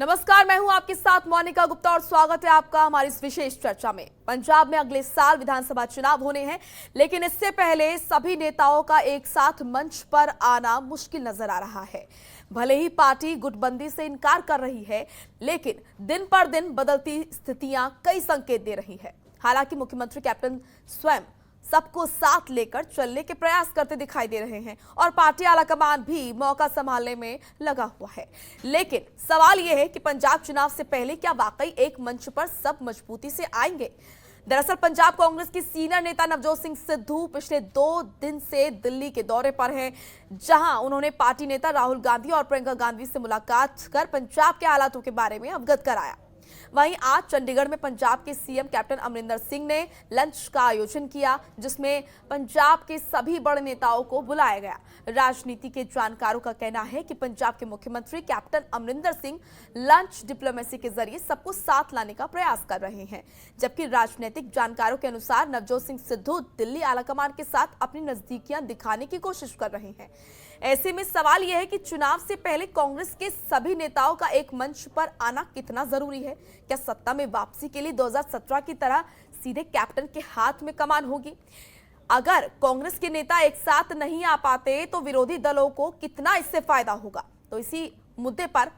नमस्कार, मैं हूं आपके साथ मोनिका गुप्ता और स्वागत है आपका हमारी इस विशेष चर्चा में। पंजाब में अगले साल विधानसभा चुनाव होने हैं, लेकिन इससे पहले सभी नेताओं का एक साथ मंच पर आना मुश्किल नजर आ रहा है। भले ही पार्टी गुटबंदी से इनकार कर रही है, लेकिन दिन पर दिन बदलती स्थितियां कई संकेत दे रही है। हालांकि मुख्यमंत्री कैप्टन स्वयं सबको साथ लेकर चलने के प्रयास करते दिखाई दे रहे हैं और पार्टी आलाकमान भी मौका संभालने में लगा हुआ है। लेकिन सवाल यह है कि पंजाब चुनाव से पहले क्या वाकई एक मंच पर सब मजबूती से आएंगे? दरअसल पंजाब कांग्रेस की सीनियर नेता नवजोत सिंह सिद्धू पिछले 2 दिन से दिल्ली के दौरे पर हैं, जहां उन्होंने पार्टी नेता राहुल गांधी और प्रियंका गांधी से मुलाकात कर पंजाब के हालातों के बारे में अवगत कराया। वहीं आज चंडीगढ़ में पंजाब के सीएम कैप्टन अमरिंदर सिंह ने लंच का आयोजन किया, जिसमें पंजाब के सभी बड़े नेताओं को बुलाया गया। राजनीति के जानकारों का कहना है कि पंजाब के मुख्यमंत्री captain Amarinder Singh lunch diplomacy के जरिए सबको साथ लाने का प्रयास कर रहे हैं, जबकि राजनीतिक जानकारों के अनुसार नवजोत सिंह सिद्धू दिल्ली आलाकमान के साथ अपनी नजदीकियां दिखाने की कोशिश कर रहे हैं। ऐसे में सवाल यह है कि चुनाव से पहले कांग्रेस के सभी नेताओं का एक मंच पर आना कितना जरूरी है? क्या सत्ता में वापसी के लिए 2017 की तरह सीधे कैप्टन के हाथ में कमान होगी? अगर कांग्रेस के नेता एक साथ नहीं आ पाते तो विरोधी दलों को कितना इससे फायदा होगा? तो इसी मुद्दे पर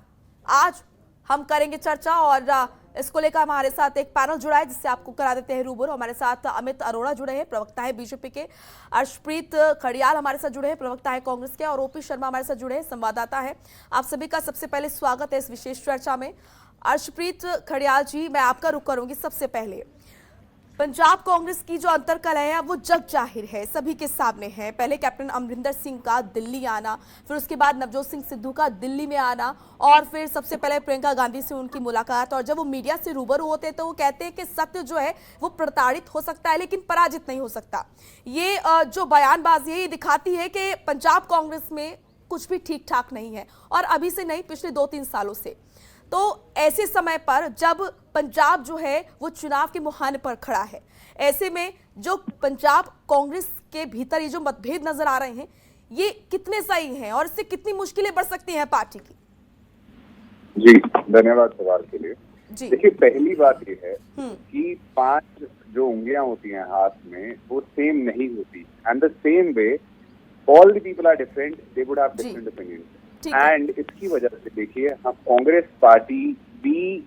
आज हम करेंगे चर्चा और इसको लेकर हमारे साथ एक पैनल जुड़ा है, जिससे आपको करा देते हैं रूबरू। हमारे साथ अमित अरोड़ा जुड़े हैं, प्रवक्ता है बीजेपी के। अर्शप्रीत खड़ियाल हमारे साथ जुड़े हैं, प्रवक्ता है कांग्रेस के। और ओपी शर्मा हमारे साथ जुड़े हैं, संवाददाता है। आप सभी का सबसे पहले स्वागत है इस विशेष चर्चा में। अर्शप्रीत खड़ियाल जी, मैं आपका रुख करूंगी। सबसे पहले पंजाब कांग्रेस की जो अंतर्कलह है वो जग जाहिर है, सभी के सामने है। पहले कैप्टन अमरिंदर सिंह का दिल्ली आना, फिर उसके बाद नवजोत सिंह सिद्धू का दिल्ली में आना, और फिर सबसे पहले प्रियंका गांधी से उनकी मुलाकात। और जब वो मीडिया से रूबरू होते हैं तो वो कहते हैं कि सत्य जो है वो प्रताड़ित हो सकता है, लेकिन पराजित नहीं हो सकता। ये जो बयानबाजी है ये दिखाती है कि पंजाब कांग्रेस में कुछ भी ठीक ठाक नहीं है, और अभी से नहीं, पिछले 2-3 सालों से। तो ऐसे समय पर जब पंजाब जो है वो चुनाव के मुहाने पर खड़ा है, ऐसे में जो पंजाब कांग्रेस के भीतर ये जो मतभेद नजर आ रहे हैं, ये कितने सही हैं और इससे कितनी मुश्किलें बढ़ सकती हैं पार्टी की? जी, धन्यवाद सवाल के लिए। देखिए, पहली बात ये है कि 5 जो उंगलियां होती हैं हाथ में वो सेम नहीं होती, and the same way all the people are different, they would have different opinions. And इसकी वजह से देखिए, हम Congress party we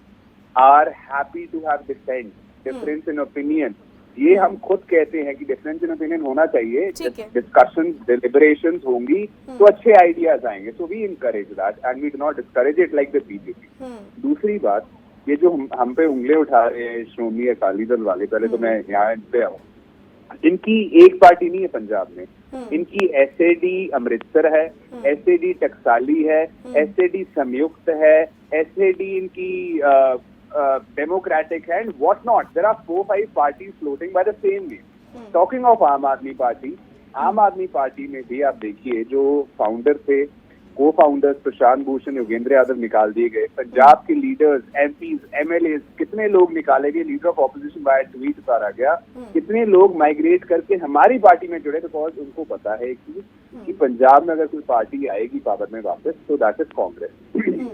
are happy to have difference in opinion. ये हम खुद कहते हैं कि डिफरेंस इन ओपिनियन होना चाहिए, डिस्कशन डिलिबरेशंस होंगी तो अच्छे आइडियाज आएंगे। So we encourage that and we do not discourage it like the BJP. दूसरी बात, ये जो हम पे उंगली उठा रहे हैं श्रोमणी अकाली दल वाले, पहले तो मैं यहाँ इन पे आऊँ। इनकी एक पार्टी नहीं है पंजाब में, इनकी एसएडी अमृतसर है, एसएडी टकसाली है, एसएडी संयुक्त है, एसएडी इनकी डेमोक्रेटिक है, and what not. There are 4-5 parties floating by the same name. Talking of Aam Aadmi party में भी आप देखिए, जो फाउंडर थे, को फाउंडर्स प्रशांत भूषण, योगेंद्र यादव निकाल दिए गए। पंजाब के लीडर्स, एमपीज, एमएलए कितने लोग निकाले गए, leader of opposition by tweet उतारा गया। कितने लोग माइग्रेट करके हमारी पार्टी में जुड़े, बिकॉज उनको पता है कि पंजाब में अगर कोई पार्टी आएगी पावर में वापस, तो that is Congress.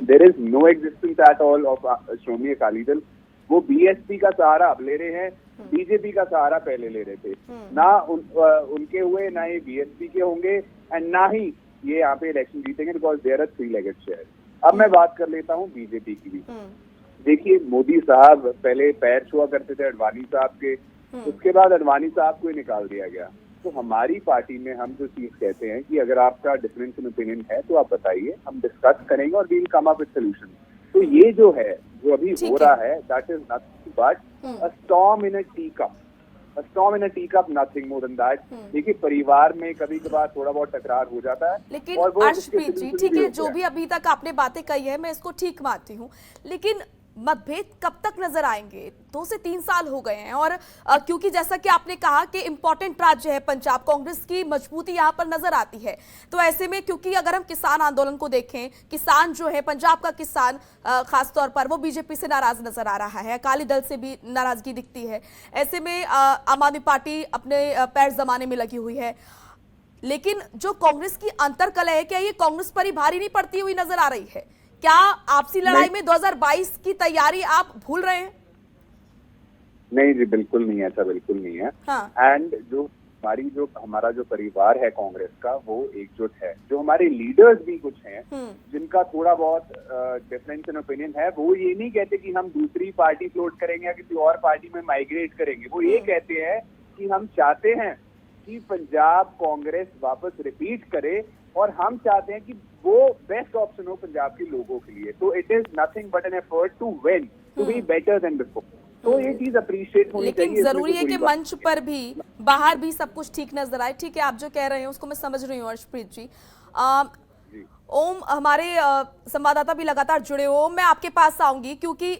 There is no existence at all of Shiromani Akali Dal. वो बीएसपी का सहारा अब ले रहे हैं, बीजेपी का सहारा पहले ले रहे थे। ना उनके हुए, ना ये बीएसपी के होंगे, एंड ना ही ये यहाँ पे इलेक्शन जीतेंगे, because there are 3 legged share. अब मैं बात कर लेता हूँ बीजेपी की भी। देखिए, मोदी साहब पहले पैर छुआ करते थे अडवाणी साहब के, उसके बाद अडवाणी साहब को ही निकाल दिया गया। तो हमारी पार्टी में हम जो चीज कहते हैं कि अगर आपका डिफरेंस इन ओपिनियन है तो आप बताइए, हम डिस्कस करेंगे और we'll come up with solution. तो ये जो है, जो अभी हो रहा है, that is nothing but a storm in a tea cup. A storm in a teacup, nothing more than that। देखिए, परिवार में कभी कभार थोड़ा बहुत टकरार हो जाता है, लेकिन अर्शप्रीत जी, ठीक है, जो भी अभी तक आपने बातें कही है मैं इसको ठीक मानती हूँ, लेकिन मतभेद कब तक नजर आएंगे? 2 से 3 साल हो गए हैं, और क्योंकि जैसा कि आपने कहा कि इंपॉर्टेंट राज्य है पंजाब, कांग्रेस की मजबूती यहाँ पर नजर आती है। तो ऐसे में, क्योंकि अगर हम किसान आंदोलन को देखें, किसान जो है, पंजाब का किसान खासतौर पर, वो बीजेपी से नाराज नजर आ रहा है, अकाली दल से भी नाराजगी दिखती है। ऐसे में आम आदमी पार्टी अपने पैर जमाने में लगी हुई है, लेकिन जो कांग्रेस की अंतर्कलह है, क्या ये कांग्रेस पर ही भारी नहीं पड़ती हुई नजर आ रही है? क्या आपसी लड़ाई में 2022 की तैयारी आप भूल रहे हैं? नहीं जी, बिल्कुल नहीं, ऐसा बिल्कुल नहीं है। हाँ। एंड हमारा जो परिवार है कांग्रेस का, वो एकजुट है। जो हमारे लीडर्स भी कुछ हैं जिनका थोड़ा बहुत डिफरेंस इन ओपिनियन है, वो ये नहीं कहते कि हम दूसरी पार्टी फ्लोट करेंगे या किसी और पार्टी में माइग्रेट करेंगे। वो ये कहते हैं कि हम चाहते हैं कि पंजाब कांग्रेस वापस रिपीट करे, और हम चाहते हैं कि वो बेस्ट ऑप्शन हो पंजाब के लोगों के लिए। तो it is nothing but an effort to win, to be better than before. तो ये चीज अप्रिशिएट होनी चाहिए। लेकिन जरूरी है कि मंच पर भी बाहर भी सब कुछ ठीक नजर आए। ठीक है, आप जो कह रहे हैं उसको मैं समझ रही हूँ अर्शप्रीत जी। ओम, हमारे संवाददाता भी लगातार जुड़े हो, मैं आपके पास आऊंगी क्योंकि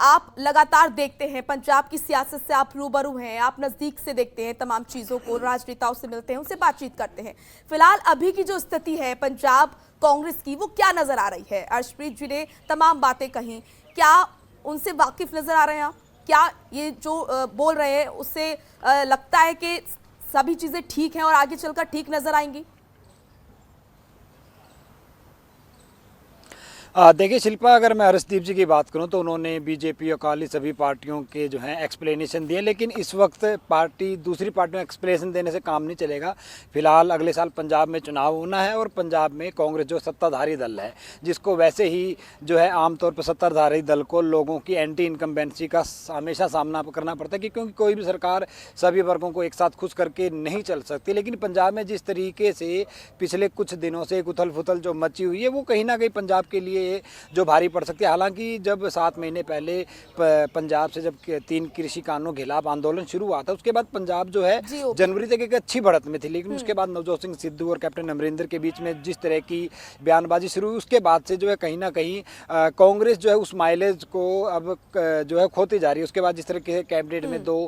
आप लगातार देखते हैं पंजाब की सियासत से, आप रूबरू हैं, आप नजदीक से देखते हैं तमाम चीजों को, राजनेताओं से मिलते हैं, उनसे बातचीत करते हैं। फिलहाल अभी की जो स्थिति है पंजाब कांग्रेस की, वो क्या नजर आ रही है? अर्शप्रीत जी ने तमाम बातें कही, क्या उनसे वाकिफ नजर आ रहे हैं आप? क्या ये जो बोल रहे हैं उससे लगता है कि सभी चीजें ठीक हैं और आगे चलकर ठीक नजर आएंगी? देखिए शिल्पा, अगर मैं हर्षदीप जी की बात करूं तो उन्होंने बीजेपी, अकाली सभी पार्टियों के जो हैं एक्सप्लेनेशन दिए, लेकिन इस वक्त दूसरी पार्टियों एक्सप्लेनेशन देने से काम नहीं चलेगा। फिलहाल अगले साल पंजाब में चुनाव होना है और पंजाब में कांग्रेस जो सत्ताधारी दल है, जिसको वैसे ही जो है आमतौर पर सत्ताधारी दल को लोगों की एंटी इनकम्बेंसी का हमेशा सामना करना पड़ता है, क्योंकि कोई भी सरकार सभी वर्गों को एक साथ खुश करके नहीं चल सकती। लेकिन पंजाब में जिस तरीके से पिछले कुछ दिनों से एक उथल पुथल जो मची हुई है, वो कहीं ना कहीं पंजाब के लिए जो भारी पड़ सकती है। हालांकि जब 7 महीने पहले पंजाब से जब 3 कृषि कानूनों के खिलाफ आंदोलन शुरू हुआ था, उसके बाद पंजाब जो है जनवरी तक एक अच्छी बढ़त में थी, लेकिन उसके बाद नवजोत सिंह सिद्धू और कैप्टन अमरिंदर के बीच में जिस तरह की बयानबाजी शुरू हुई, उसके बाद से जो है कहीं ना कहीं कांग्रेस जो है उस माइलेज को अब जो है खोती जा रही है। उसके बाद जिस तरह के कैबिनेट में 2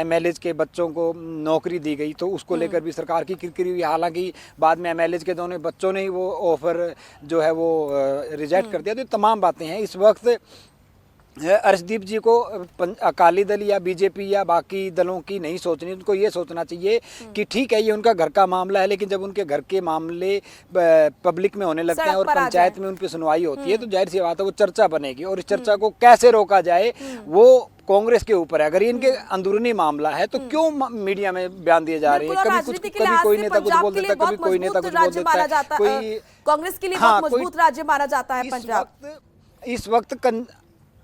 MLAs के बच्चों को नौकरी दी गई, तो उसको लेकर भी सरकार की किरकिरी हुई। हालांकि बाद में MLAs के दोनों बच्चों ने ही वो ऑफर जो है वो रिजेक्ट कर दिया। तो तमाम बातें हैं। इस वक्त अर्शदीप जी को अकाली दल या बीजेपी या बाकी दलों की नहीं सोचनी, उनको ये सोचना चाहिए कि ठीक है ये उनका घर का मामला है, लेकिन जब उनके घर के मामले पब्लिक में होने लगते हैं और पंचायत में उन पर सुनवाई होती है, तो जाहिर सी बात है वो चर्चा बनेगी, और इस चर्चा को कैसे रोका जाए वो कांग्रेस के ऊपर है। अगर इनके अंदरूनी मामला है तो क्यों मीडिया में बयान दिए जा रहे हैं? कभी कोई नेता कुछ बोल देता, कभी कोई नेता कुछ बोल देता है। कोई कांग्रेस के लिए बहुत मजबूत राज्य माना जाता है पंजाब इस वक्त।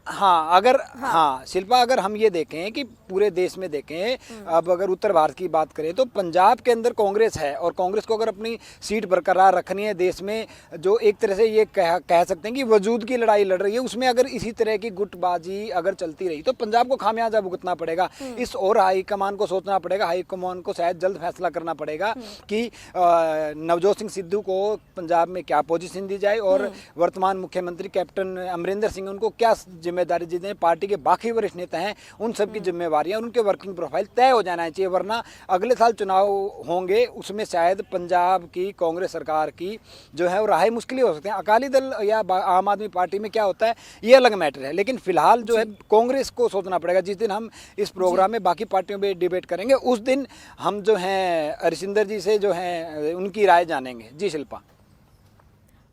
हाँ शिल्पा, अगर हम ये देखें कि पूरे देश में देखें, अब अगर उत्तर भारत की बात करें तो पंजाब के अंदर कांग्रेस है, और कांग्रेस को अगर अपनी सीट बरकरार रखनी है देश में, जो एक तरह से ये कह सकते हैं कि वजूद की लड़ाई लड़ रही है, उसमें अगर इसी तरह की गुटबाजी अगर चलती रही तो पंजाब को खामियाजा भुगतना पड़ेगा। इस और हाईकमान को सोचना पड़ेगा, हाईकमान को शायद जल्द फैसला करना पड़ेगा कि नवजोत सिंह सिद्धू को पंजाब में क्या पोजीशन दी जाए, और वर्तमान मुख्यमंत्री कैप्टन अमरिंदर सिंह उनको क्या जिम्मेदारी दी जाए। पार्टी के बाकी वरिष्ठ नेता हैं, उन सब की जिम्मेवारियां और उनके वर्किंग प्रोफाइल तय हो जाना चाहिए, वरना अगले साल चुनाव होंगे, उसमें शायद पंजाब की कांग्रेस सरकार की जो है वो राहें मुश्किल हो सकते हैं। अकाली दल या आम आदमी पार्टी में क्या होता है ये अलग मैटर है, लेकिन फिलहाल जो है कांग्रेस को सोचना पड़ेगा। जिस दिन हम इस प्रोग्राम में बाकी पार्टियों में डिबेट करेंगे, उस दिन हम जो हैं हरिसिंदर जी से जो है उनकी राय जानेंगे। जी शिल्पा।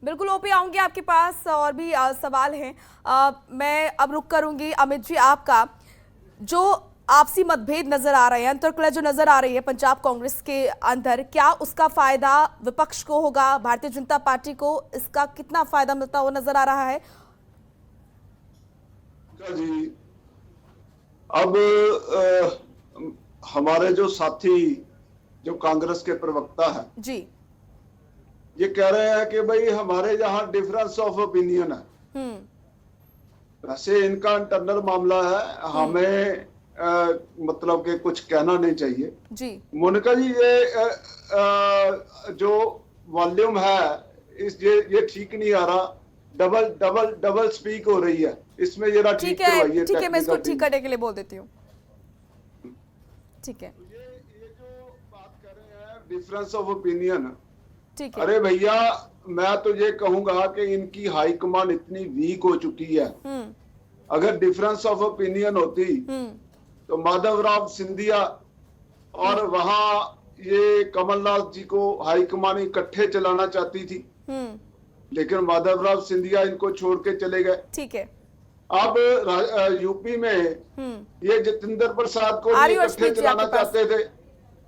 बिल्कुल ओपी, आऊंगी आपके पास, और भी सवाल हैं। मैं अब रुक करूंगी अमित जी आपका। जो आपसी मतभेद नजर आ रहे हैं, अंतर्कलह जो नजर आ रही है पंजाब कांग्रेस के अंदर, क्या उसका फायदा विपक्ष को होगा? भारतीय जनता पार्टी को इसका कितना फायदा मिलता हुआ नजर आ रहा है? जी, अब हमारे जो साथी जो कांग्रेस के प्रवक्ता है जी, ये कह रहे हैं कि भाई हमारे यहाँ डिफरेंस ऑफ ओपिनियन है। वैसे इनका इंटरनल मामला है, हमें मतलब कि कुछ कहना नहीं चाहिए जी। मोनिका जी, ये जो वॉल्यूम है ये ठीक नहीं आ रहा, डबल स्पीक हो रही है, इसमें जरा ठीक करवाइए। ठीक है, मैं इसको ठीक करने के लिए बोल देती हूँ। ठीक है, ये जो बात कर रहे हैं डिफरेंस ऑफ ओपिनियन, ठीक है। अरे भैया मैं तो ये कहूंगा कि इनकी हाईकमान इतनी वीक हो चुकी है। अगर डिफरेंस ऑफ ओपिनियन होती तो माधवराव सिंधिया और वहां ये कमलनाथ जी को हाईकमान इकट्ठे चलाना चाहती थी, लेकिन माधवराव सिंधिया इनको छोड़ के चले गए। ठीक है। अब यूपी में ये जितेंद्र प्रसाद को भी इकट्ठे चलाना चाहते थे,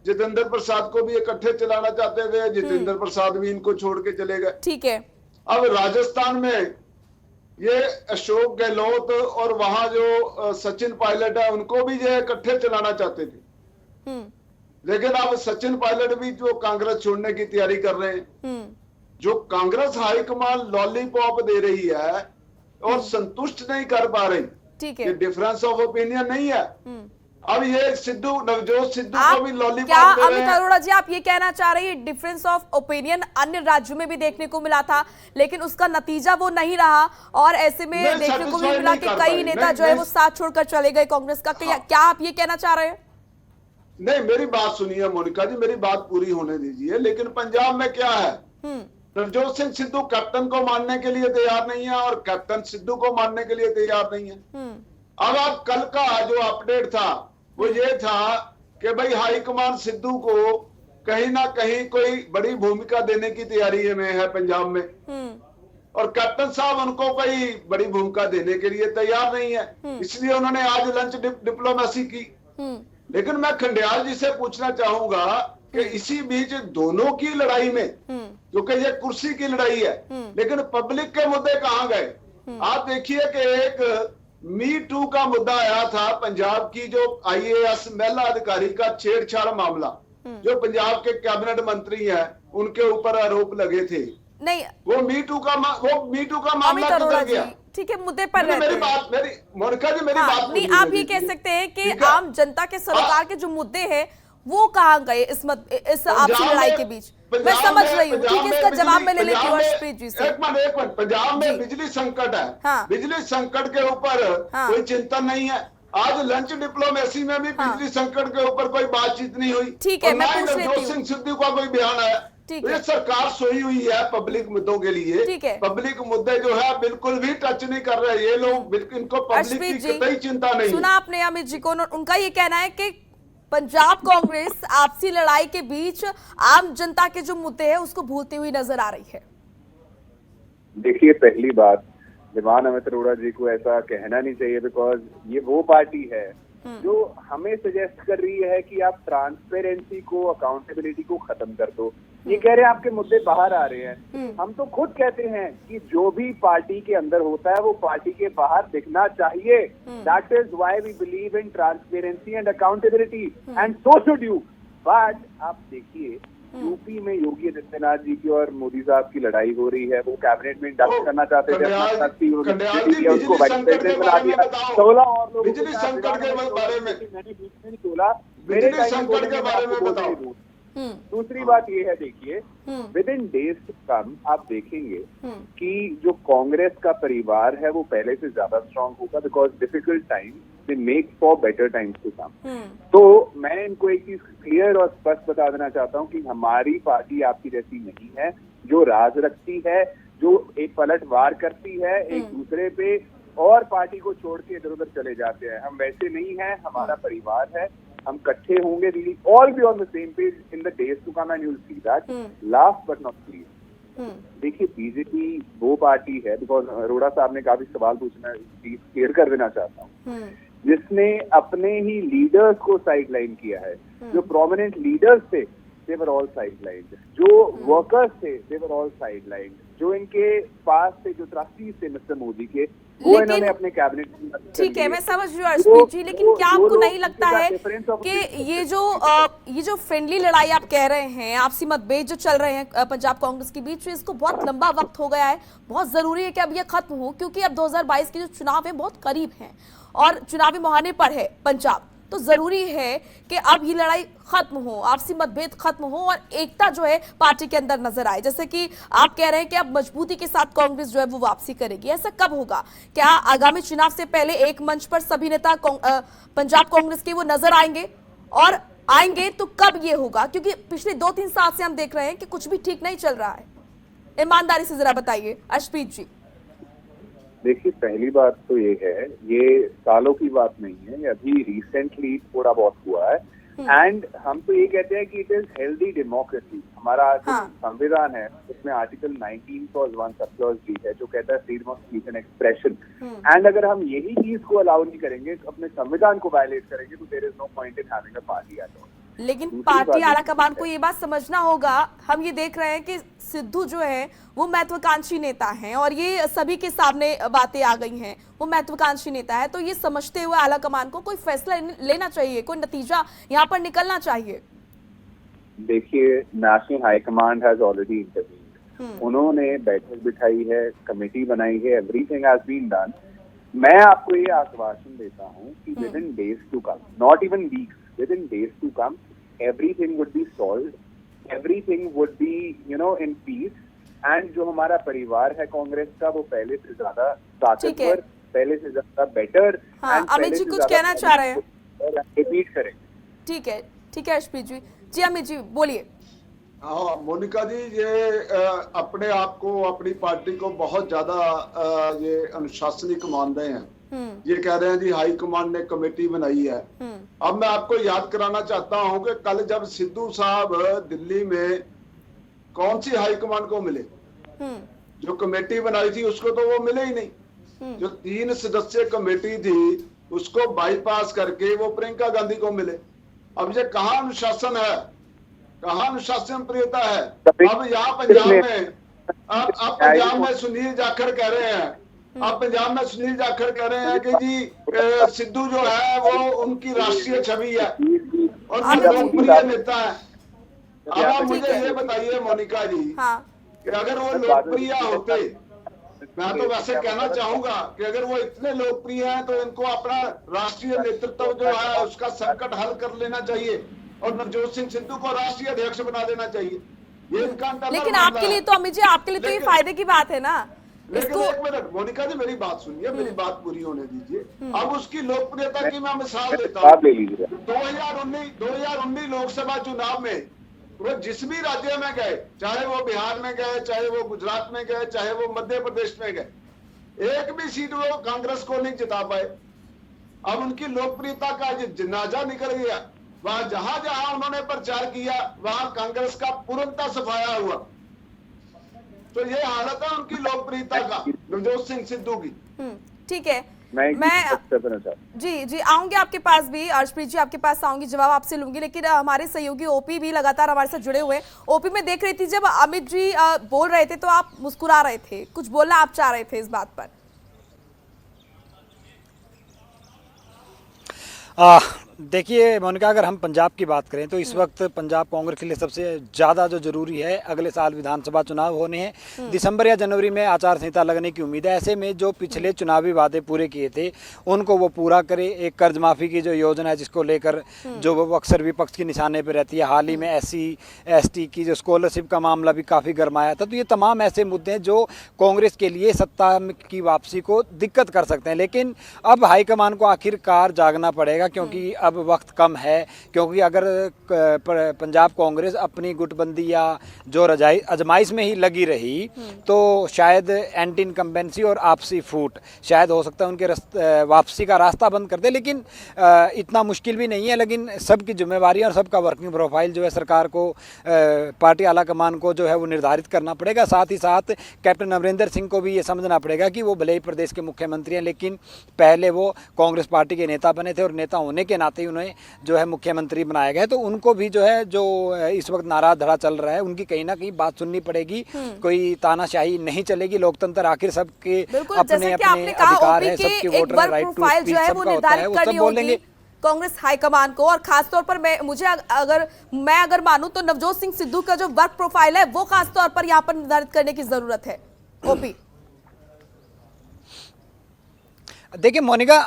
जितेंद्र प्रसाद को भी इकट्ठे चलाना चाहते थे, जितेंद्र प्रसाद भी इनको छोड़ के चले गए। ठीक है। अब राजस्थान में ये अशोक गहलोत और वहां जो सचिन पायलट है उनको भी ये इकट्ठे चलाना चाहते थे, लेकिन अब सचिन पायलट भी जो कांग्रेस छोड़ने की तैयारी कर रहे हैं। जो कांग्रेस हाईकमान लॉलीपॉप दे रही है और संतुष्ट नहीं कर पा रही, ठीक है, ये डिफरेंस ऑफ ओपिनियन नहीं है। अब ये नवजोत सिद्धू को भी लॉलीपॉप क्या दे रहे अमित हैं। अरोड़ा जी आप ये कहना चाह रहे हैं डिफरेंस ऑफ ओपिनियन अन्य राज्यों में भी देखने को मिला था, लेकिन उसका नतीजा वो नहीं रहा और ऐसे में नहीं, देखने को भी satisfy मिला नहीं कि कर कई पाए। नेता नहीं, जो है नहीं। वो साथ छोड़कर चले गए कांग्रेस का। क्या आप ये कहना चाह रहे हैं? नहीं, मेरी बात सुनिए मोनिका जी, मेरी बात पूरी होने दीजिए। लेकिन पंजाब में क्या है, नवजोत सिंह सिद्धू कैप्टन को मानने के लिए तैयार नहीं है और कैप्टन सिद्धू को मानने के लिए तैयार नहीं है। अब आप कल का जो अपडेट था वो ये था कि भाई हाईकमान सिद्धू को कहीं ना कहीं कोई बड़ी भूमिका देने की तैयारी में है पंजाब में, और कैप्टन साहब उनको कोई बड़ी भूमिका देने के लिए तैयार नहीं है, इसलिए उन्होंने आज लंच डिप्लोमेसी की। लेकिन मैं खंडेयाल जी से पूछना चाहूंगा कि इसी बीच दोनों की लड़ाई में, क्योंकि ये कुर्सी की लड़ाई है, लेकिन पब्लिक के मुद्दे कहां गए? आप देखिए कि एक मी टू का मुद्दा आया था पंजाब की जो IAS महिला अधिकारी का छेड़छाड़ मामला, जो पंजाब के कैबिनेट मंत्री हैं उनके ऊपर आरोप लगे थे। नहीं, वो मी टू का मामला किधर गया? ठीक है, मुद्दे पर रहते मेरी बात, मेरी मोनिका जी मेरी बात नहीं, आप ये कह सकते हैं कि आम जनता के सरोकार के जो मुद्दे हैं वो कहां गए इस आपसी लड़ाई के बीच? मैं समझ रही हूँ, ठीक है, इसका जवाब मैं ले लेती हूँ अर्शप्रीत जी से। एक मिनट, पंजाब में बिजली संकट है। हाँ। बिजली संकट के ऊपर कोई चिंतन नहीं है। आज लंच डिप्लोमेसी में भी बिजली संकट के ऊपर कोई बातचीत नहीं हुई। ठीक है, मैं पूछ लेती हूँ। नवजोत सिंह सिद्धू का कोई बयान आया। ठीक ये है। सरकार सोई हुई है पब्लिक मुद्दों के लिए। ठीक है। पब्लिक मुद्दे जो है बिल्कुल भी टच नहीं कर रहे ये लोग, बिल्कुल इनको पब्लिक की कोई चिंता नहीं। सुना आपने अमित जी को, उनका ये कहना है कि पंजाब कांग्रेस आपसी लड़ाई के बीच आम जनता के जो मुद्दे हैं उसको भूलती हुई नजर आ रही है। देखिए, पहली बात, विमान अमित अरोड़ा जी को ऐसा कहना नहीं चाहिए, बिकॉज ये वो पार्टी है जो हमें सजेस्ट कर रही है कि आप ट्रांसपेरेंसी को, अकाउंटेबिलिटी को खत्म कर दो। ये कह रहे हैं आपके मुद्दे बाहर आ रहे हैं। हम तो खुद कहते हैं कि जो भी पार्टी के अंदर होता है वो पार्टी के बाहर दिखना चाहिए। That is why we believe in transparency and accountability, and so should you. But आप देखिए, यूपी में योगी आदित्यनाथ जी की और मोदी साहब की लड़ाई हो रही है। वो कैबिनेट में इंडक्ट करना चाहते थे, उसको वाइस प्रेसिडेंट बना दिया। 16 और लोग बिजली संकट के बारे में मैंने बीच में नहीं बोला, मेरे संकट के बारे में बताओ। दूसरी बात ये है, देखिए, within days to come आप देखेंगे कि जो कांग्रेस का परिवार है वो पहले से ज्यादा स्ट्रांग होगा, because difficult time they make for better times to come. तो मैं इनको एक चीज क्लियर और स्पष्ट बता देना चाहता हूँ कि हमारी पार्टी आपकी जैसी नहीं है, जो राज रखती है, जो एक पलटवार करती है एक दूसरे पे और पार्टी को छोड़ के इधर उधर चले जाते हैं। हम वैसे नहीं है, हमारा परिवार है, हम इकट्ठे होंगे, we will all be on the same page in the days to come, and you will see that. Last but not least, देखिए, बीजेपी वो पार्टी है, बिकॉज अरोड़ा साहब ने काफी सवाल पूछना, क्लियर कर देना चाहता हूँ, जिसने अपने ही लीडर्स को साइडलाइन किया है। जो प्रोमिनेंट लीडर्स थे they were all sidelined, जो वर्कर्स थे they were all sidelined, जो इनके पास थे, जो ट्रस्टीज थे मिस्टर मोदी के, वो इन्होंने अपने कैबिनेट में। ठीक है, मैं समझ रही हूँ अर्शप्रीत जी, लेकिन क्या आपको नहीं लगता है कि ये जो फ्रेंडली लड़ाई आप कह रहे हैं, आपसी मतभेद जो चल रहे हैं पंजाब कांग्रेस के बीच, इसको बहुत लंबा वक्त हो गया है, बहुत जरूरी है कि अब ये खत्म हो, क्योंकि अब 2022 के जो चुनाव है बहुत करीब हैं और चुनावी मुहाने पर है पंजाब, तो जरूरी है कि अब ये लड़ाई खत्म हो, आपसी मतभेद खत्म हो और एकता जो है पार्टी के अंदर नजर आए। जैसे कि आप कह रहे हैं कि अब मजबूती के साथ कांग्रेस जो है वो वापसी करेगी, ऐसा कब होगा? क्या आगामी चुनाव से पहले एक मंच पर सभी नेता पंजाब कांग्रेस के वो नजर आएंगे, और आएंगे तो कब ये होगा? क्योंकि पिछले 2-3 साल से हम देख रहे हैं कि कुछ भी ठीक नहीं चल रहा है। ईमानदारी से जरा बताइए अर्शप्रीत जी। देखिए, पहली बात तो ये है, ये सालों की बात नहीं है, ये अभी रिसेंटली थोड़ा बहुत हुआ है। एंड हम तो ये कहते हैं कि इट इज हेल्दी डेमोक्रेसी। हमारा जो संविधान है उसमें article 19 clause 1 sub clause D है जो कहता है freedom of speech and expression. And अगर हम यही चीज को अलाउ नहीं करेंगे, अपने संविधान को वायलेट करेंगे, तो there is no point in having a party at all. लेकिन पार्टी आलाकमान को ये बात समझना होगा, हम ये देख रहे हैं कि सिद्धू जो है वो महत्वाकांक्षी नेता हैं और ये सभी के सामने बातें आ गई हैं, वो महत्वाकांक्षी नेता है, तो ये समझते हुए आलाकमान को कोई फैसला लेना चाहिए, कोई नतीजा यहाँ पर निकलना चाहिए। देखिए, national high command has already intervened. उन्होंने बैठक बिठाई है, कमेटी बनाई है, एवरीथिंग हैज बीन डन। मैं आपको ये आश्वासन देता हूँ कि within days to come, not even weeks, within days to come, everything would be solved, everything would be, in peace, and जो हमारा परिवार है कांग्रेस का वो पहले से ज्यादा ताकतवर, पहले से ज्यादा बेटर। हाँ, अमित जी कुछ कहना चाह रहे हैं? रिपीट करेंगे। ठीक है अर्शप्रीत जी। जी अमित जी बोलिए। हाँ मोनिका जी, ये अपने आप को, अपनी पार्टी को बहुत ज्यादा ये अनुशासनिक मान रहे हैं। ये कह रहे हैं जी हाई कमांड ने कमेटी बनाई है। अब मैं आपको याद कराना चाहता हूं कि कल जब सिद्धू साहब दिल्ली में कौन सी हाई कमांड को मिले, जो कमेटी बनाई थी उसको तो वो मिले ही नहीं। जो 3 सदस्यीय कमेटी थी उसको बाईपास करके वो प्रियंका गांधी को मिले। अब ये कहाँ अनुशासन है, कहाँ अनुशासन प्रियता है? अब यहाँ पंजाब में, अब पंजाब में सुनील जाखड़ कह रहे हैं, अब पंजाब में सुनील जाखड़ कह रहे हैं कि जी सिद्धू जो है वो उनकी राष्ट्रीय छवि है और लोकप्रिय नेता है। अब आप मुझे ये बताइए मोनिका जी कि अगर वो लोकप्रिय होते, मैं तो वैसे कहना चाहूंगा कि अगर वो इतने लोकप्रिय हैं तो इनको अपना राष्ट्रीय नेतृत्व जो है उसका संकट हल कर लेना चाहिए और नवजोत सिंह सिद्धू को राष्ट्रीय अध्यक्ष बना देना चाहिए। ये इनका, लेकिन आपके लिए तो अमित जी, आपके लिए तो ये फायदे की बात है ना। लेकिन एक मिनट मोनिका जी, मेरी बात सुनिए, मेरी बात पूरी होने दीजिए। अब उसकी लोकप्रियता की मैं मिसाल देता हूँ। 2019 लोकसभा चुनाव में वो जिस भी राज्य में गए, चाहे वो बिहार में गए, चाहे वो गुजरात में गए, चाहे वो मध्य प्रदेश में गए, एक भी सीट वो कांग्रेस को नहीं जिता पाए। अब उनकी लोकप्रियता का जनाजा निकल गया। वहां जहां जहां उन्होंने प्रचार किया वहां कांग्रेस का पूर्णतः सफाया हुआ। तो ये हालत है उनकी लोकप्रियता का, नवजोत सिंह सिद्धू की। ठीक है, मैं जी आऊंगी आपके पास भी, अर्शप्रीत जी आपके पास आऊंगी, जवाब आपसे लूंगी, लेकिन हमारे सहयोगी ओपी भी लगातार हमारे साथ जुड़े हुए हैं। ओपी में देख रही थी जब अमित जी बोल रहे थे तो आप मुस्कुरा रहे थे, कुछ बोलना आप चाह रहे थे इस बात पर। देखिए मोनिका, अगर हम पंजाब की बात करें तो इस वक्त पंजाब कांग्रेस के लिए सबसे ज़्यादा जो जरूरी है, अगले साल विधानसभा चुनाव होने हैं, दिसंबर या जनवरी में आचार संहिता लगने की उम्मीद है। ऐसे में जो पिछले चुनावी वादे पूरे किए थे उनको वो पूरा करे। एक कर्ज माफ़ी की जो योजना है जिसको लेकर जो वो अक्सर विपक्ष के निशाने पर रहती है, हाल ही में SC/ST की जो स्कॉलरशिप का मामला भी काफ़ी गरमाया था। तो ये तमाम ऐसे मुद्दे हैं जो कांग्रेस के लिए सत्ता की वापसी को दिक्कत कर सकते हैं। लेकिन अब हाईकमान को आखिरकार जागना पड़ेगा क्योंकि अब वक्त कम है। क्योंकि अगर पंजाब कांग्रेस अपनी गुटबंदी या जो अजमाइश में ही लगी रही तो शायद एंटी इनकम्बेंसी और आपसी फूट शायद हो सकता है उनके वापसी का रास्ता बंद कर दे। लेकिन इतना मुश्किल भी नहीं है। लेकिन सबकी जिम्मेवारी और सबका वर्किंग प्रोफाइल जो है सरकार को, पार्टी आला कमान को जो है वो निर्धारित करना पड़ेगा। साथ ही साथ कैप्टन अमरिंदर सिंह को भी ये समझना पड़ेगा कि वो भले ही प्रदेश के मुख्यमंत्री हैं लेकिन पहले वो कांग्रेस पार्टी के नेता बने थे और नेता होने के नाते ही उन्हें जो है मुख्यमंत्री बनाया गया। तो उनको भी जो है जो इस वक्त नाराज धड़ा चल रहा है उनकी कहीं ना कहीं बात सुननी पड़ेगी। कोई तानाशाही नहीं चलेगी। लोकतंत्र आखिर सबके अपने अपने अधिकार है, सबके वोटर का राइट टू स्पीच सबका होता है, वो सब बोलेंगे कांग्रेस हाईकमान को। और खासतौर पर मैं अगर मानूं तो नवजोत सिंह सिद्धू का जो वर्क प्रोफाइल है वो खासतौर पर यहाँ पर निर्धारित करने की जरूरत है। ओपी देखिए मोनिका,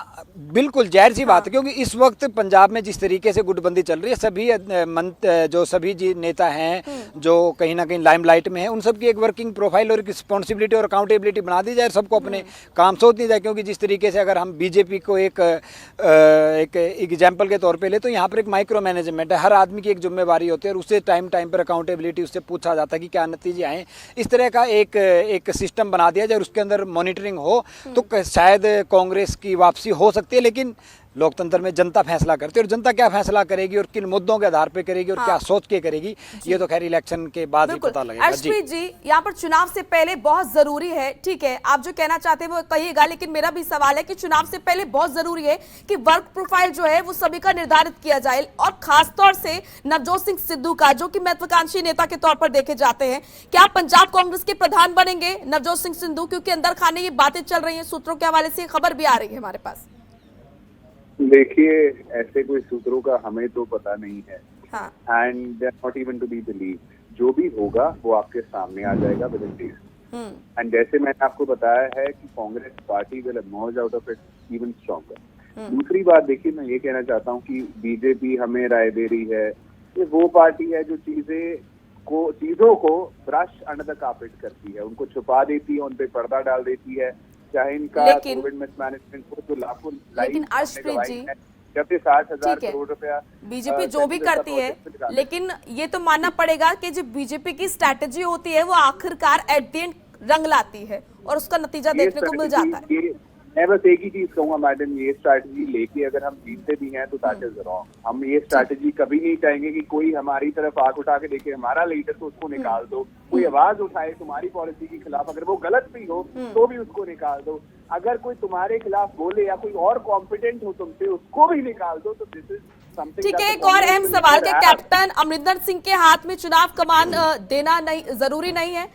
बिल्कुल जाहिर सी बात है क्योंकि इस वक्त पंजाब में जिस तरीके से गुटबंदी चल रही है, सभी जो नेता हैं जो कहीं ना कहीं लाइमलाइट में है, उन सब की एक वर्किंग प्रोफाइल और रिस्पॉन्सिबिलिटी और अकाउंटेबिलिटी बना दी जाए, सबको अपने काम सोचनी जाए। क्योंकि जिस तरीके से अगर हम बीजेपी को एक एग्जाम्पल के तौर पर ले तो यहाँ पर एक माइक्रो मैनेजमेंट है, हर आदमी की एक जिम्मेवारी होती है और उससे टाइम पर अकाउंटेबिलिटी उससे पूछा जाता है कि क्या नतीजे आए। इस तरह का एक सिस्टम बना दिया जाए और उसके अंदर मॉनिटरिंग हो तो शायद कांग्रेस की वापसी हो सकती है। लेकिन लोकतंत्र में जनता फैसला करती है, और जनता क्या फैसला करेगी और किन मुद्दों के आधार पे करेगी और क्या सोच के करेगी, ये तो खैर इलेक्शन के बाद ही पता लगेगा। अर्शप्रीत जी, यहाँ पर चुनाव से पहले बहुत जरूरी है, ठीक है, आप जो कहना चाहते हैं वो कहिएगा, लेकिन मेरा भी सवाल है कि चुनाव से पहले बहुत जरूरी है कि वर्क प्रोफाइल जो है वो सभी का निर्धारित किया जाए, और खासतौर से नवजोत सिंह सिद्धू का, जो कि महत्वाकांक्षी नेता के तौर पर देखे जाते हैं। क्या पंजाब कांग्रेस के प्रधान बनेंगे नवजोत सिंह सिद्धू? क्योंकि अंदर खाने ये बातें चल रही हैं, सूत्रों के हवाले से खबर भी आ रही है हमारे पास। देखिए, ऐसे कोई सूत्रों का हमें तो पता नहीं है, हाँ। And not even to be believe. जो भी होगा वो आपके सामने आ जाएगा विद इन डेज। एंड जैसे मैंने आपको बताया है कि Congress party will emerge out of it even stronger. दूसरी बात देखिए, मैं ये कहना चाहता हूँ कि बीजेपी हमें राय दे रही है, ये वो पार्टी है जो चीजों को ब्रश अंडर द कार्पेट करती है, उनको छुपा देती है, उन पे पर्दा डाल देती है। चाहे इनका कोविड मिसमैनेजमेंट हो तो लाखों, लेकिन अर्शप्रीत जी, जब 60,000 करोड़ रुपया बीजेपी जो भी करती है, लेकिन ये तो मानना पड़ेगा कि जो बीजेपी की स्ट्रैटेजी होती है वो आखिरकार एट द एंड रंग लाती है और उसका नतीजा देखने को मिल जाता है। मैं बस एक ही चीज कहूंगा मैडम, ये स्ट्रैटेजी लेके अगर हम जीतते भी हैं तो दैट इज रॉन्ग। हम ये स्ट्रैटेजी कभी नहीं चाहेंगे कि कोई हमारी तरफ आंख उठा के देखे हमारा लीडर तो उसको निकाल दो, कोई आवाज उठाए तुम्हारी पॉलिसी के खिलाफ, अगर वो गलत भी हो तो भी उसको निकाल दो, अगर कोई तुम्हारे खिलाफ बोले या कोई और कॉम्पिटेंट हो तुमसे उसको भी निकाल दो। तो दिस इज समथिंग। ठीक है, एक और अहम सवाल कि कैप्टन अमरिंदर सिंह के हाथ में चुनाव कमान देना नहीं जरूरी नहीं है?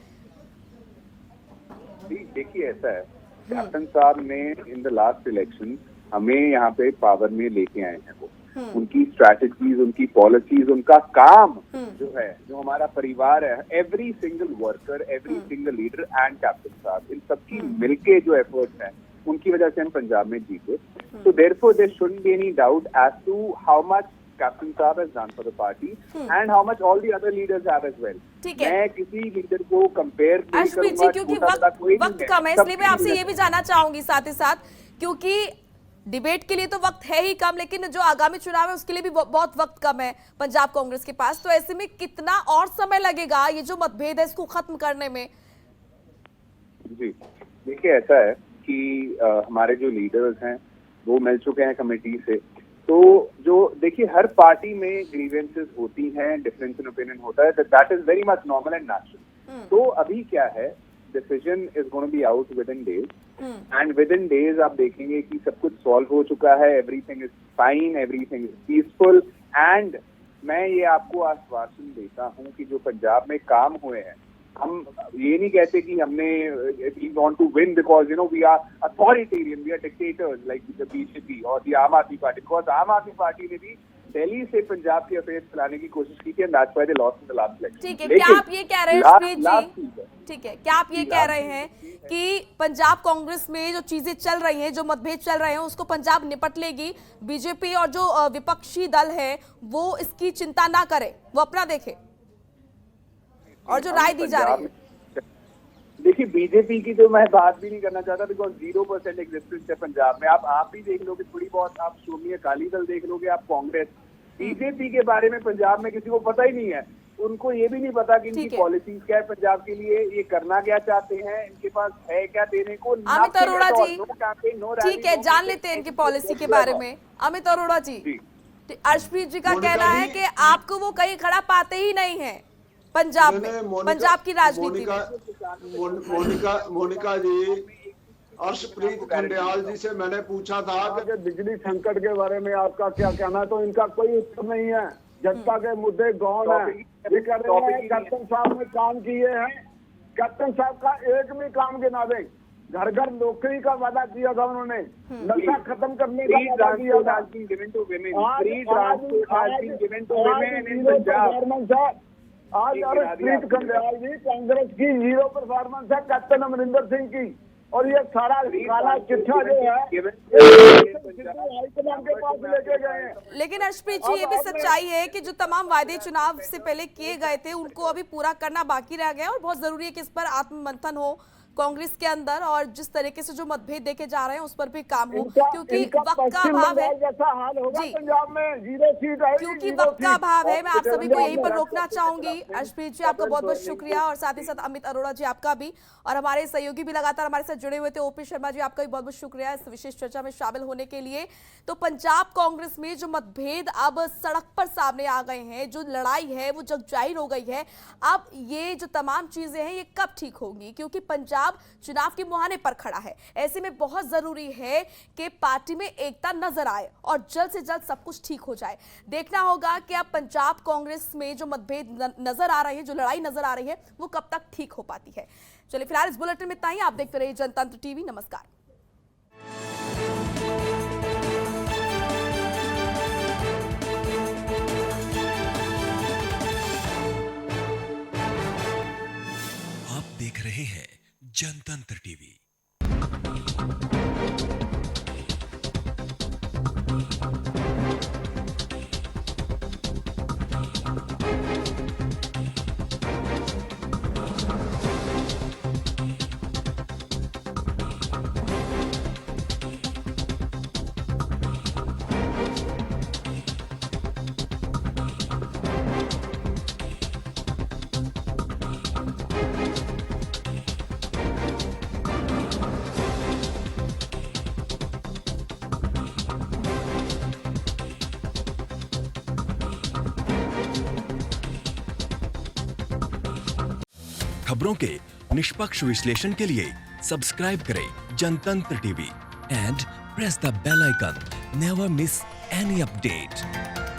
देखिए, ऐसा है, कैप्टन साहब ने इन द लास्ट इलेक्शन हमें यहाँ पे पावर में लेके आए हैं। वो उनकी स्ट्रैटेजीज, उनकी पॉलिसीज, उनका काम जो है, जो हमारा परिवार है, every single worker, every single leader and captain साहब, इन सबकी मिलके जो एफर्ट्स हैं उनकी वजह से हम पंजाब में जीते। So therefore there shouldn't be any doubt as to how much Captain Saab has done for the party and how much all the other leaders have as well. मैं किसी लीडर को कंपेयर नहीं करूंगा, क्योंकि वक्त कम है, इसलिए मैं आपसे ये भी जानना चाहूंगी साथ ही साथ, क्योंकि डिबेट के लिए तो वक्त है ही कम, लेकिन जो आगामी चुनाव है उसके लिए भी बहुत वक्त कम है पंजाब कांग्रेस के पास। तो ऐसे में कितना और समय लगेगा ये जो मतभेद है इसको खत्म करने में? जी देखिए, ऐसा है कि हमारे जो लीडर्स हैं वो मिल चुके हैं कमेटी से। तो जो देखिए, हर पार्टी में ग्रीवेंसेस होती हैं, डिफरेंस इन ओपिनियन होता है, that is very much normal and natural. तो अभी क्या है, decision is going to be out within days, and within days आप देखेंगे कि सब कुछ सॉल्व हो चुका है, everything is fine, everything is peaceful. And मैं ये आपको आश्वासन देता हूँ कि जो पंजाब में काम हुए हैं, हम ये नहीं कहते कि हमने we want to win because we are authoritarian, we are dictators like the BJP और the आम आदमी पार्टी, because आम आदमी पार्टी ने भी दिल्ली से पंजाब के अफेयर्स चलाने की कोशिश की थी, and that's why they lost in the last election। ठीक है, क्या आप ये कह रहे हैं अर्शप्रीत जी, ठीक है, क्या आप ये कह रहे हैं कि पंजाब कांग्रेस में जो चीजें चल रही हैं, जो मतभेद चल रहे हैं, उसको पंजाब निपट लेगी, बीजेपी और जो विपक्षी दल है वो इसकी चिंता ना करे, वो अपना देखे, और जो राय दी जा रही है? देखिए, बीजेपी की तो मैं बात भी नहीं करना चाहता, बिकॉज 0% एग्जिस्टेंस है पंजाब में। आप ही देख लोगे थोड़ी बहुत, आप श्रोमणी अकाली दल देख लोगे, आप कांग्रेस, बीजेपी के बारे में पंजाब में किसी को पता ही नहीं है। उनको ये भी नहीं पता कि इनकी पॉलिसीज क्या है पंजाब के लिए, ये करना क्या चाहते हैं, इनके पास है क्या देने को। अमित अरोड़ा जी, ठीक है, जान लेते हैं इनकी पॉलिसी के बारे में। अमित अरोड़ा जी, अर्शप्रीत जी का कहना है कि आपको वो कहीं खड़ा पाते ही नहीं है पंजाब में, पंजाब की राजनीति में। मोनिका जी, अर्शप्रीत खंडेयाल जी से मैंने पूछा था कि बिजली संकट के बारे में आपका क्या कहना है, तो इनका कोई उत्तर नहीं है। जनता के मुद्दे गौन है, ये कह रहे हैं कैप्टन साहब ने काम किए हैं, कैप्टन साहब का एक भी काम गिना दें। घर घर नौकरी का वादा किया था उन्होंने, नशा खत्म करने का वादा किया था। आज अर्शप्रीत खंडेयाल जी, कांग्रेस की 0 परफॉर्मेंस है कैप्टन अमरिंदर सिंह की, और ये सारा काला चिट्ठा जो है हाईकमान के पास लेके गए हैं। लेकिन अर्शप्रीत जी, ये भी सच्चाई है कि जो तमाम वायदे चुनाव से पहले किए गए थे उनको अभी पूरा करना बाकी रह गया, और बहुत जरूरी है कि इस पर आत्ममंथन हो, कांग्रेस के अंदर और जिस तरीके से जो मतभेद देखे जा रहे हैं उस पर भी काम हो, इनका क्योंकि इनका वक्त का पश्चिम अभाव है। बंगाल जैसा हाल होगा जी। पंजाब में, 0 सीट आएगी, क्योंकि 0 वक्त का सीट। अभाव है, मैं आप सभी को यहीं पर और रोकना चाहूंगी। अर्शप्रीत जी, आपका बहुत बहुत शुक्रिया, और साथ ही साथ अमित अरोड़ा जी आपका भी, और हमारे सहयोगी भी लगातार हमारे साथ जुड़े हुए थे, ओपी शर्मा जी आपका भी बहुत बहुत शुक्रिया इस विशेष चर्चा में शामिल होने के लिए। तो पंजाब कांग्रेस में जो मतभेद अब सड़क पर सामने आ गए हैं, जो लड़ाई है वो जग जाहिर हो गई है। अब ये जो तमाम चीजें हैं ये कब ठीक होंगी, क्योंकि पंजाब चुनाव के मुहाने पर खड़ा है। ऐसे में बहुत जरूरी है कि पार्टी में एकता नजर आए और जल्द से जल्द सब कुछ ठीक हो जाए। देखना होगा कि अब पंजाब कांग्रेस में जो मतभेद नजर आ रहे हैं, जो लड़ाई नजर आ रही है, वो कब तक ठीक हो पाती है। चलिए फिलहाल इस बुलेटिन में इतना ही। आप देखते रहिए जनतंत्र टीवी। नमस्कार। आप देख रहे हैं जनतंत्र टीवी। खबरों के निष्पक्ष विश्लेषण के लिए सब्सक्राइब करें Jantantra TV and press the bell icon. Never miss any update.